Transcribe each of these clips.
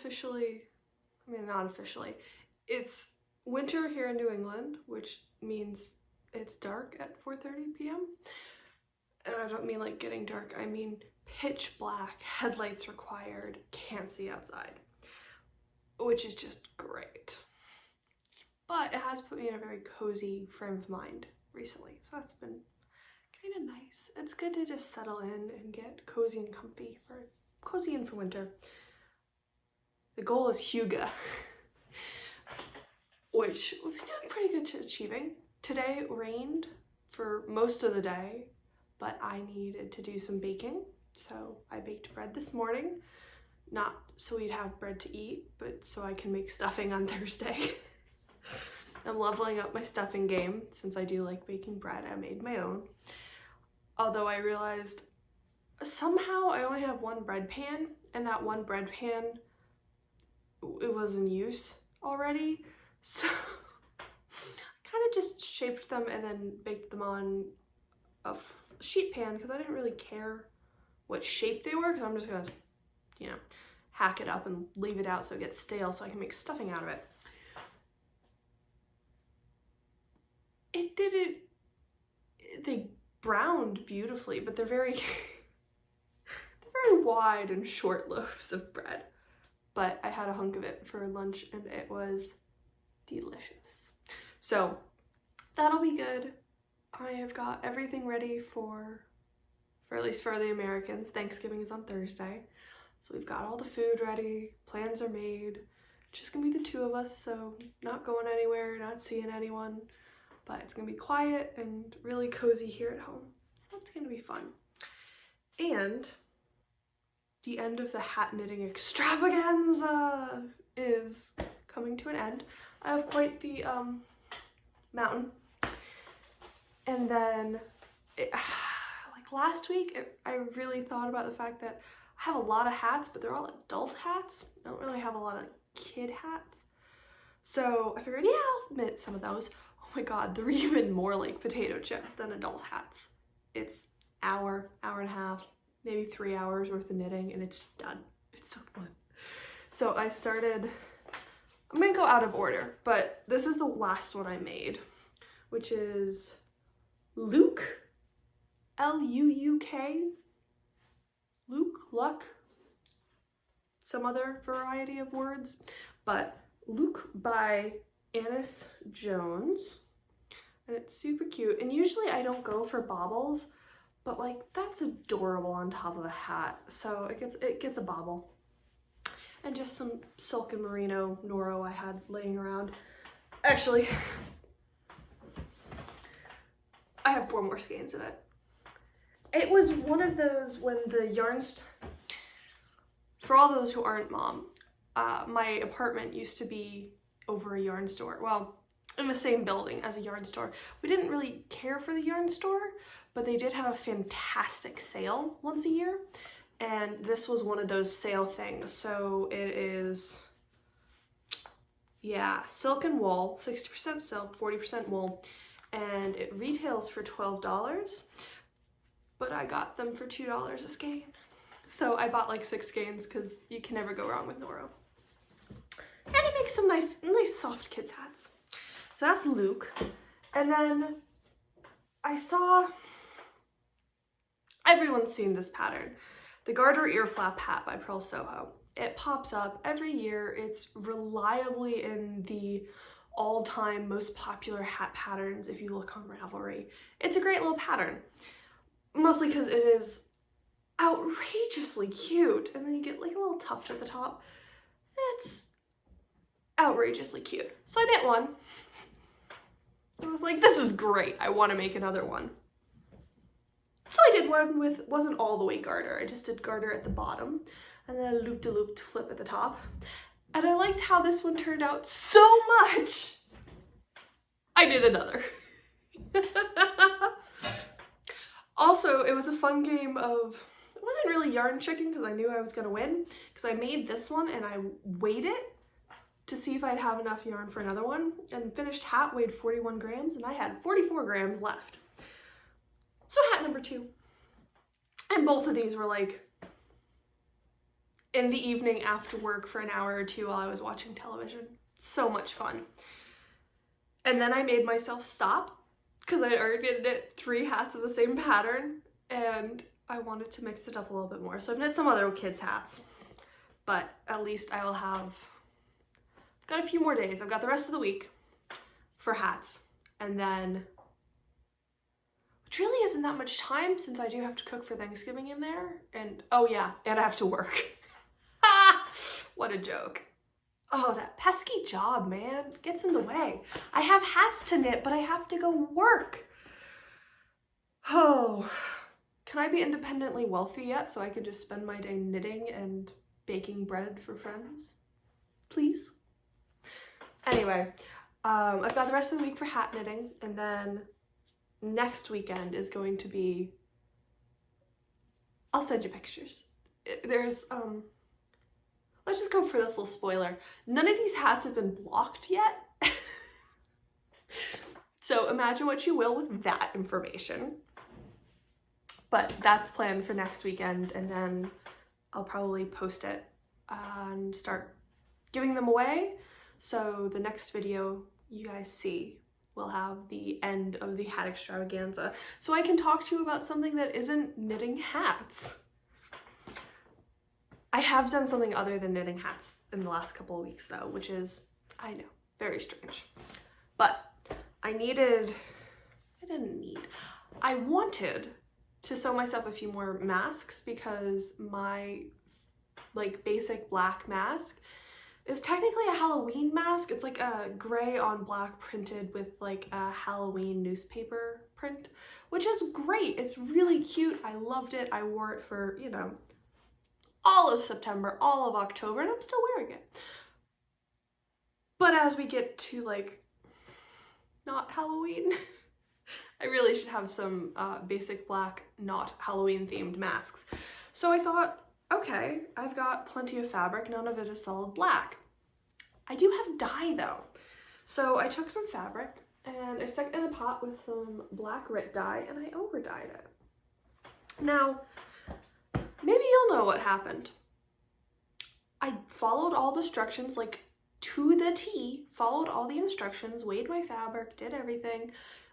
officially, I mean, not officially, it's winter here in New England, which means it's dark at 4:30 p.m. And I don't mean like getting dark, I mean pitch black, headlights required, can't see outside, which is just great. But it has put me in a very cozy frame of mind recently, so that's been kind of nice. It's good to just settle in and get cozy and comfy for winter. The goal is Hygge, which we've been doing pretty good to achieving. Today it rained for most of the day, but I needed to do some baking, so I baked bread this morning. Not so we'd have bread to eat, but so I can make stuffing on Thursday. I'm leveling up my stuffing game since I do like baking bread. I made my own. Although I realized somehow I only have one bread pan, and that one bread pan, it was in use already. So I kind of just shaped them and then baked them on a sheet pan because I didn't really care what shape they were, because I'm just gonna, you know, hack it up and leave it out so it gets stale so I can make stuffing out of it. It didn't, they browned beautifully, but they're very, they're very wide and short loaves of bread. But I had a hunk of it for lunch and it was delicious. So that'll be good. I have got everything ready for at least for the Americans. Thanksgiving is on Thursday. So we've got all the food ready, plans are made. Just gonna be the two of us, so not going anywhere, not seeing anyone, but it's gonna be quiet and really cozy here at home. So that's gonna be fun. And the end of the hat knitting extravaganza is coming to an end. I have quite the mountain. And then like last week, I really thought about the fact that I have a lot of hats, but they're all adult hats. I don't really have a lot of kid hats. So I figured, yeah, I'll knit some of those. Oh my God, they're even more like potato chip than adult hats. It's hour and a half, maybe 3 hours worth of knitting and it's done. It's so fun. So I started, I'm gonna go out of order, but this is the last one I made, which is Luke, L-U-U-K, Luck, some other variety of words, but Luke by Annis Jones, and it's super cute. And usually I don't go for baubles, but like that's adorable on top of a hat, so it gets a bauble. And just some silk and merino Noro I had laying around. Actually, I have 4 more skeins of it. It was one of those when the yarns, for all those who aren't mom, my apartment used to be over a yarn store. Well, in the same building as a yarn store. We didn't really care for the yarn store, but they did have a fantastic sale once a year. And this was one of those sale things. So it is, yeah, silk and wool, 60% silk, 40% wool. And it retails for $12, but I got them for $2 a skein. So I bought like 6 skeins because you can never go wrong with Noro. And it makes some nice soft kids hats. So that's Luke. And then I saw, everyone's seen this pattern, the Garter Ear Flap Hat by Pearl Soho. It pops up every year. It's reliably in the all-time most popular hat patterns if you look on Ravelry. It's a great little pattern, mostly because it is outrageously cute, and then you get like a little tuft at the top. It's outrageously cute. So I knit one. I was like, this is great, I want to make another one. So I did one with, wasn't all the way garter, I just did garter at the bottom, and then a loop-de-loop flip at the top. And I liked how this one turned out so much, I did another. Also, it was a fun game of, it wasn't really yarn checking because I knew I was gonna win, because I made this one and I weighed it to see if I'd have enough yarn for another one, and the finished hat weighed 41 grams and I had 44 grams left. So hat number 2. And both of these were like in the evening after work for an hour or two while I was watching television. So much fun. And then I made myself stop because I already knit 3 hats of the same pattern and I wanted to mix it up a little bit more. So I've knit some other kids' hats, but at least I will have, I've got a few more days. I've got the rest of the week for hats, and then, which really isn't that much time since I do have to cook for Thanksgiving in there, and oh yeah, and I have to work. What a joke. Oh, that pesky job, man, gets in the way. I have hats to knit, but I have to go work. Oh, can I be independently wealthy yet so I could just spend my day knitting and baking bread for friends? Please? Anyway, I've got the rest of the week for hat knitting, and then next weekend is going to be, I'll send you pictures. There's, let's just go for this little spoiler. None of these hats have been blocked yet. So imagine what you will with that information. But that's planned for next weekend, and then I'll probably post it and start giving them away. So the next video you guys see will have the end of the hat extravaganza, so I can talk to you about something that isn't knitting hats. I have done something other than knitting hats in the last couple of weeks though, which is, I know, very strange. But I wanted to sew myself a few more masks because my like basic black mask is technically a Halloween mask. It's like a gray on black printed with like a Halloween newspaper print, which is great. It's really cute. I loved it. I wore it for, you know, all of September, all of October, and I'm still wearing it. But as we get to like not Halloween, I really should have some basic black, not Halloween themed masks. So I thought, okay, I've got plenty of fabric, none of it is solid black. I do have dye though. So I took some fabric and I stuck it in a pot with some black Rit dye and I over dyed it. Now, maybe you'll know what happened. I followed all the instructions, like to the T, followed all the instructions, weighed my fabric, did everything,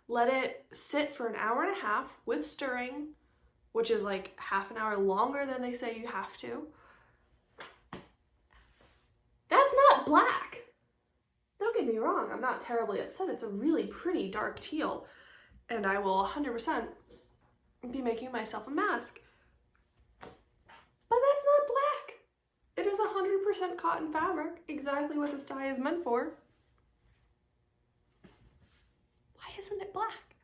let it sit for an hour and a half with stirring, which is like half an hour longer than they say you have to. That's not black. Don't get me wrong, I'm not terribly upset. It's a really pretty dark teal, and I will 100% be making myself a mask. But that's not black. It is 100% cotton fabric, exactly what this dye is meant for. Why isn't it black?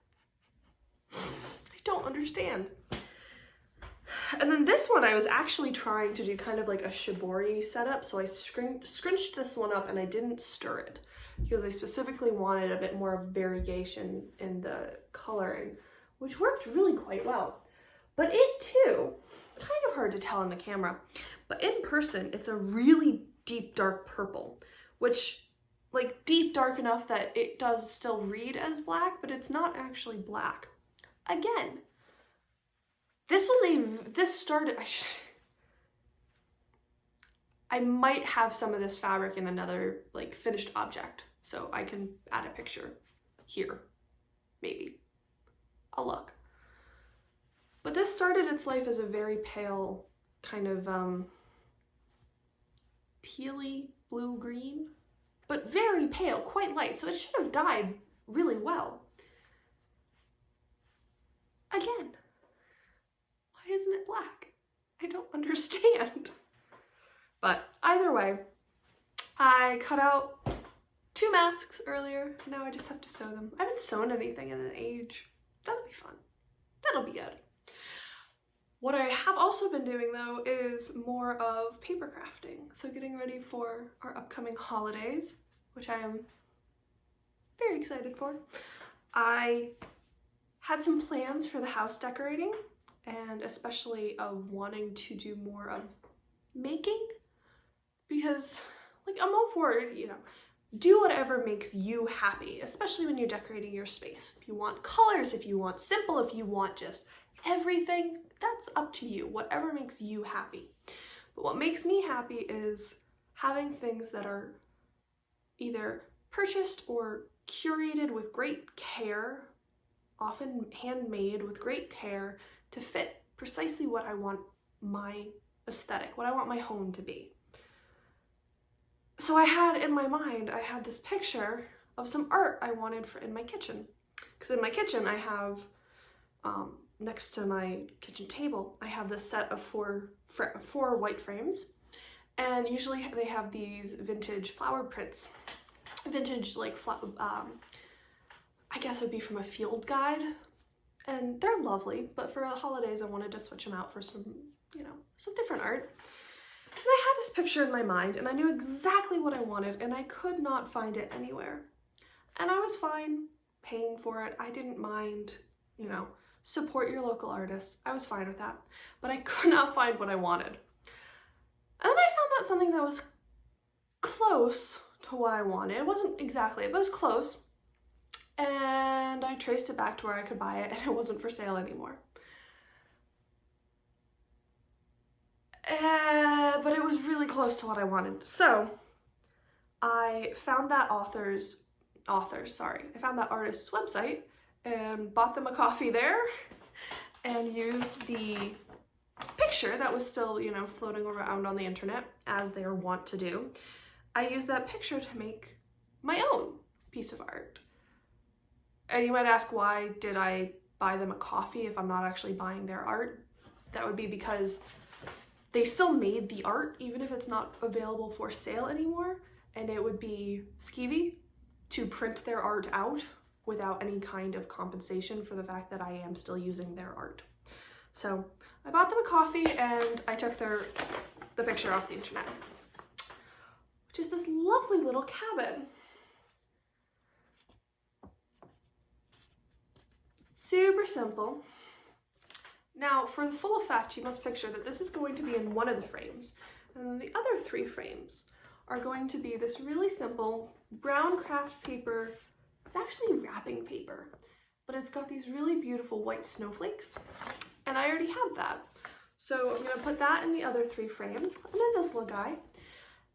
I don't understand. And then this one I was actually trying to do kind of like a shibori setup, so I scrunched this one up and I didn't stir it because I specifically wanted a bit more variation in the coloring, which worked really quite well. But it too, kind of hard to tell on the camera, but in person it's a really deep dark purple, which like deep dark enough that it does still read as black, but it's not actually black. Again, I might have some of this fabric in another like finished object, so I can add a picture here, maybe. I'll look. But this started its life as a very pale kind of tealy blue-green, but very pale, quite light, so it should have dyed really well. Again, why isn't it black? I don't understand. But either way, I cut out 2 masks earlier. Now I just have to sew them. I haven't sewn anything in an age. That'll be fun. That'll be good. What I have also been doing though is more of paper crafting. So getting ready for our upcoming holidays, which I am very excited for. I had some plans for the house decorating, and especially of wanting to do more of making, because like I'm all for, you know, do whatever makes you happy, especially when you're decorating your space. If you want colors, if you want simple, if you want just everything, that's up to you, whatever makes you happy. But what makes me happy is having things that are either purchased or curated with great care, often handmade with great care, to fit precisely what I want my aesthetic, what I want my home to be. So I had in my mind, I had this picture of some art I wanted for in my kitchen. Because in my kitchen I have, next to my kitchen table, I have this set of four white frames. And usually they have these vintage flower prints. Vintage, like, I guess it would be from a field guide. And they're lovely, but for the holidays I wanted to switch them out for some, you know, some different art. And I had this picture in my mind and I knew exactly what I wanted and I could not find it anywhere. And I was fine paying for it. I didn't mind, you know, support your local artists. I was fine with that. But I could not find what I wanted. And then I found that something that was close to what I wanted. It wasn't exactly, but it was close. And I traced it back to where I could buy it and it wasn't for sale anymore. But it was really close to what I wanted. So I found that I found that artist's website and bought them a coffee there and used the picture that was still, you know, floating around on the internet, as they are wont to do. I used that picture to make my own piece of art. And you might ask, why did I buy them a coffee if I'm not actually buying their art? That would be because they still made the art, even if it's not available for sale anymore, and it would be skeevy to print their art out without any kind of compensation for the fact that I am still using their art. So I bought them a coffee and I took the picture off the internet, which is this lovely little cabin. Super simple. Now, for the full effect, you must picture that this is going to be in one of the frames, and then the other 3 frames are going to be this really simple brown craft paper. It's actually wrapping paper, but it's got these really beautiful white snowflakes, and I already had that. So I'm gonna put that in the other 3 frames, and then this little guy.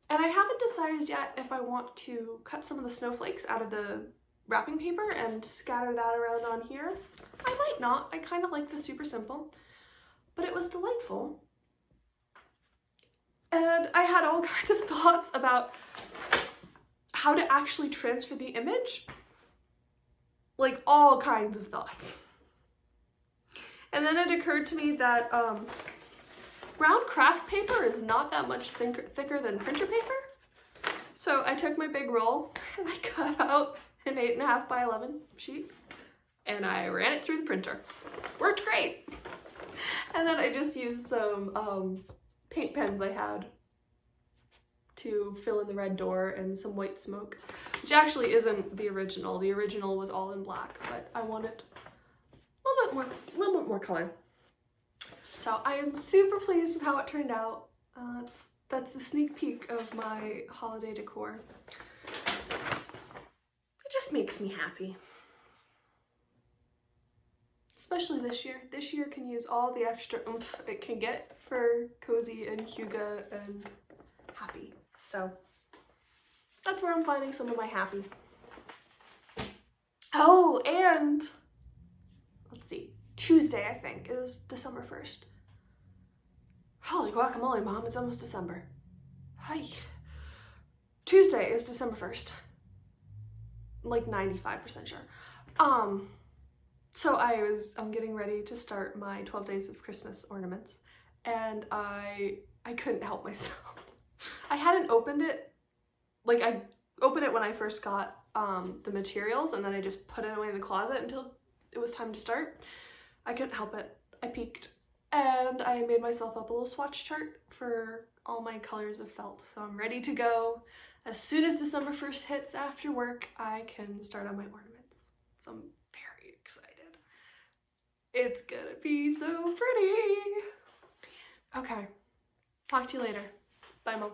And I haven't decided yet if I want to cut some of the snowflakes out of the wrapping paper and scatter that around on here. I might not. I kind of like the super simple, but it was delightful. And I had all kinds of thoughts about how to actually transfer the image. Like, all kinds of thoughts. And then it occurred to me that brown craft paper is not that much thicker than printer paper. So I took my big roll and I cut out an 8.5 by 11 sheet and I ran it through the printer. Worked great. And then I just used some paint pens I had to fill in the red door and some white smoke, which actually isn't the original. The original was all in black, but I wanted a little bit more color. So I am super pleased with how it turned out. That's the sneak peek of my holiday decor. It just makes me happy. Especially this year. This year can use all the extra oomph it can get for cozy and Hygge and happy. So that's where I'm finding some of my happy. Oh, and let's see, Tuesday I think is December 1st. Holy guacamole, Mom, it's almost December. Hi. Tuesday is December 1st. Like 95% sure. So I'm getting ready to start my 12 Days of Christmas ornaments, and I couldn't help myself. I hadn't opened it, like I opened it when I first got the materials, and then I just put it away in the closet until it was time to start. I couldn't help it. I peeked, and I made myself up a little swatch chart for all my colors of felt. So I'm ready to go. As soon as December 1st hits after work, I can start on my ornaments. So I'm very excited. It's gonna be so pretty. Okay, talk to you later. Bye, Mom.